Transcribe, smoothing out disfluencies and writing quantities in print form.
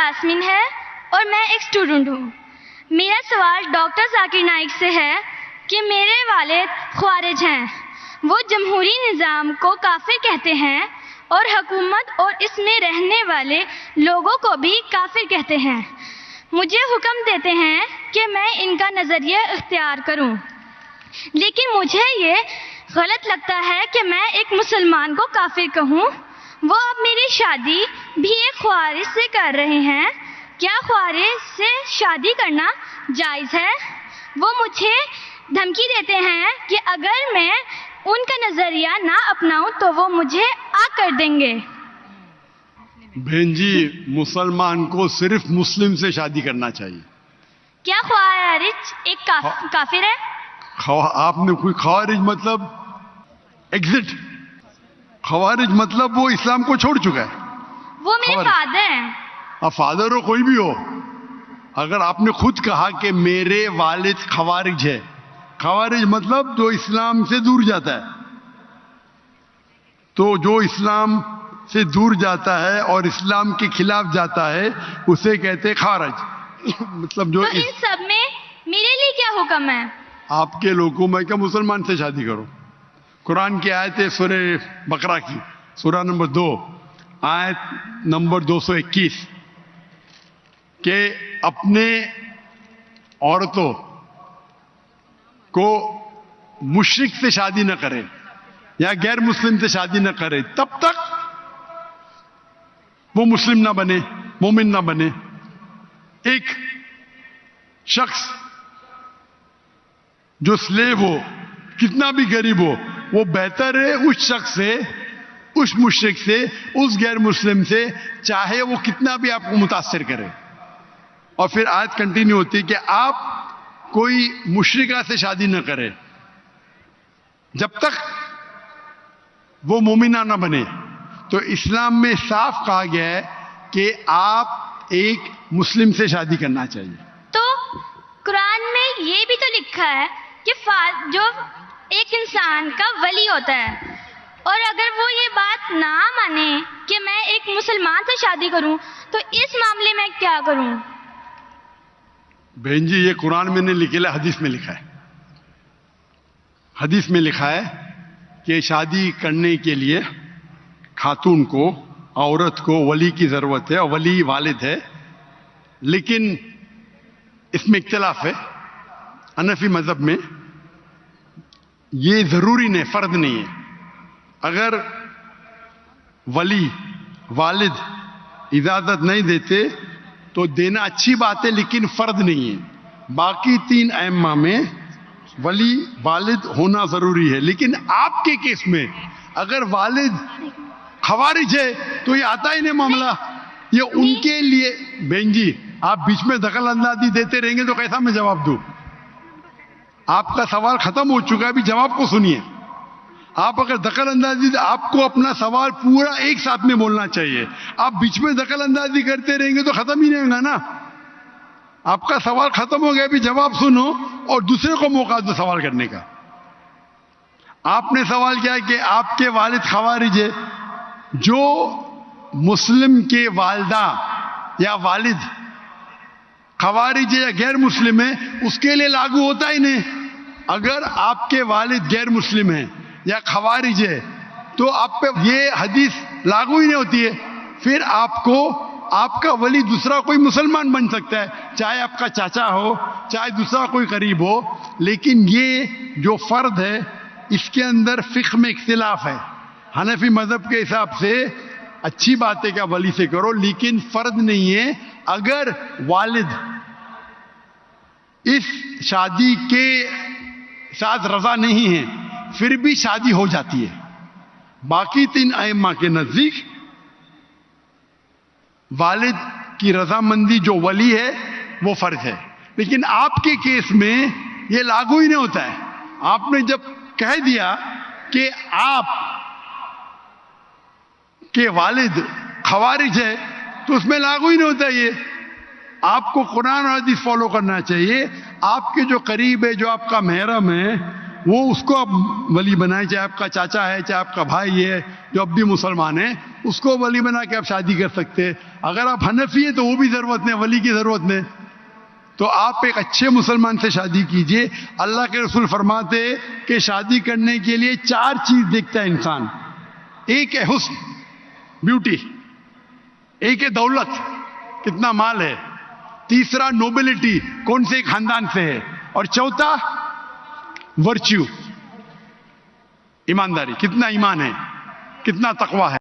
یاسمین ہے اور میں ایک اسٹوڈنٹ ہوں. میرا سوال ڈاکٹر ذاکر نائک سے ہے کہ میرے والد خوارج ہیں. وہ جمہوری نظام کو کافر کہتے ہیں اور حکومت اور اس میں رہنے والے لوگوں کو بھی کافر کہتے ہیں. مجھے حکم دیتے ہیں کہ میں ان کا نظریہ اختیار کروں، لیکن مجھے یہ غلط لگتا ہے کہ میں ایک مسلمان کو کافر کہوں. وہ اب میری شادی بھی ایک خوارج سے کر رہے ہیں. کیا خوارج سے شادی کرنا جائز ہے؟ وہ مجھے دھمکی دیتے ہیں کہ اگر میں ان کا نظریہ نہ اپناؤں تو وہ مجھے آگ کر دیں گے. بہن جی، مسلمان کو صرف مسلم سے شادی کرنا چاہیے. کیا خوارج ایک کافر ہے؟ آپ نے کوئی خوارج مطلب ایگزٹ، خوارج مطلب وہ اسلام کو چھوڑ چکا ہے. وہ میرے فادر ہیں. اب فادر ہو کوئی بھی ہو، اگر آپ نے خود کہا کہ میرے والد خوارج ہے، خوارج مطلب جو اسلام سے دور جاتا ہے، تو جو اسلام سے دور جاتا ہے اور اسلام کے خلاف جاتا ہے اسے کہتے خارج. مطلب جو تو ان سب میں میرے لیے کیا حکم ہے؟ آپ کے لوگوں میں کہ مسلمان سے شادی کرو. قرآن کی آیت ہے سورہ بقرہ کی، سورہ نمبر 2 آیت نمبر 221 کہ اپنے عورتوں کو مشرک سے شادی نہ کرے یا غیر مسلم سے شادی نہ کرے تب تک وہ مسلم نہ بنے، مومن نہ بنے. ایک شخص جو سلیو ہو، کتنا بھی غریب ہو، وہ بہتر ہے اس شخص سے، اس مشرک سے، اس غیر مسلم سے، چاہے وہ کتنا بھی آپ کو متاثر کرے. اور پھر آیت کنٹینیو ہوتی کہ آپ کوئی مشرکہ سے شادی نہ کرے جب تک وہ مومنہ نہ بنے. تو اسلام میں صاف کہا گیا ہے کہ آپ ایک مسلم سے شادی کرنا چاہیے. تو قرآن میں یہ بھی تو لکھا ہے کہ جو ایک انسان کا ولی ہوتا ہے، اور اگر وہ یہ بات نہ مانے کہ میں ایک مسلمان سے شادی کروں تو اس معاملے میں کیا کروں؟ بہن جی، یہ قرآن میں نہیں لکھا، حدیث میں لکھا ہے. حدیث میں لکھا ہے کہ شادی کرنے کے لیے خاتون کو، عورت کو ولی کی ضرورت ہے، اور ولی والد ہے. لیکن اس میں اختلاف ہے. حنفی مذہب میں یہ ضروری نہیں، فرض نہیں ہے. اگر ولی والد اجازت نہیں دیتے تو دینا اچھی بات ہے، لیکن فرض نہیں ہے. باقی 3 ائمہ میں ولی والد ہونا ضروری ہے. لیکن آپ کے کیس میں اگر والد خوارج ہے تو یہ آتا ہی نہیں معاملہ. یہ ان کے لیے بہن جی، آپ بیچ میں دخل اندازی دیتے رہیں گے تو کیسا میں جواب دوں؟ آپ کا سوال ختم ہو چکا ہے، ابھی جواب کو سنیے. آپ اگر دخل اندازی، آپ کو اپنا سوال پورا ایک ساتھ میں بولنا چاہیے. آپ بیچ میں دخل اندازی کرتے رہیں گے تو ختم ہی نہیں ہوگا نا. آپ کا سوال ختم ہو گیا، ابھی جواب سنو اور دوسرے کو موقع دو سوال کرنے کا. آپ نے سوال کیا کہ آپ کے والد خوارج ہے. جو مسلم کے والدہ یا والد خوارج ہے یا غیر مسلم ہے اس کے لیے لاگو ہوتا ہی نہیں. اگر آپ کے والد غیر مسلم ہیں یا خوارج ہے تو آپ پہ یہ حدیث لاگو ہی نہیں ہوتی ہے. پھر آپ کو آپ کا ولی دوسرا کوئی مسلمان بن سکتا ہے، چاہے آپ کا چاچا ہو، چاہے دوسرا کوئی قریب ہو. لیکن یہ جو فرد ہے اس کے اندر فقہ میں اختلاف ہے. حنفی مذہب کے حساب سے اچھی بات ہے کہ ولی سے کرو، لیکن فرض نہیں ہے. اگر والد اس شادی کے ساتھ رضا نہیں ہے پھر بھی شادی ہو جاتی ہے. باقی 3 ائمہ کے نزدیک والد کی رضامندی جو ولی ہے وہ فرض ہے. لیکن آپ کے کیس میں یہ لاگو ہی نہیں ہوتا ہے. آپ نے جب کہہ دیا کہ آپ کے والد خوارج ہے تو اس میں لاگو ہی نہیں ہوتا. یہ آپ کو قرآن اور حدیث فالو کرنا چاہیے. آپ کے جو قریب ہے، جو آپ کا محرم ہے، وہ اس کو آپ ولی بنائیں, چاہے آپ کا چاچا ہے, چاہے آپ کا بھائی ہے جو اب بھی مسلمان ہے, اس کو ولی بنا کے آپ شادی کر سکتے ہیں. اگر آپ حنفی ہیں تو وہ بھی ضرورت نہیں, ولی کی ضرورت نہیں. تو آپ ایک اچھے مسلمان سے شادی کیجئے. اللہ کے رسول فرماتے کہ شادی کرنے کے لیے 4 چیز دیکھتا ہے انسان. ایک ہے حسن, بیوٹی. ایک ہے دولت, کتنا مال ہے. تیسرا نوبلٹی, کون سے خاندان سے ہے. اور چوتھا ورچیو, ایمانداری, کتنا ایمان ہے, کتنا تقوی ہے.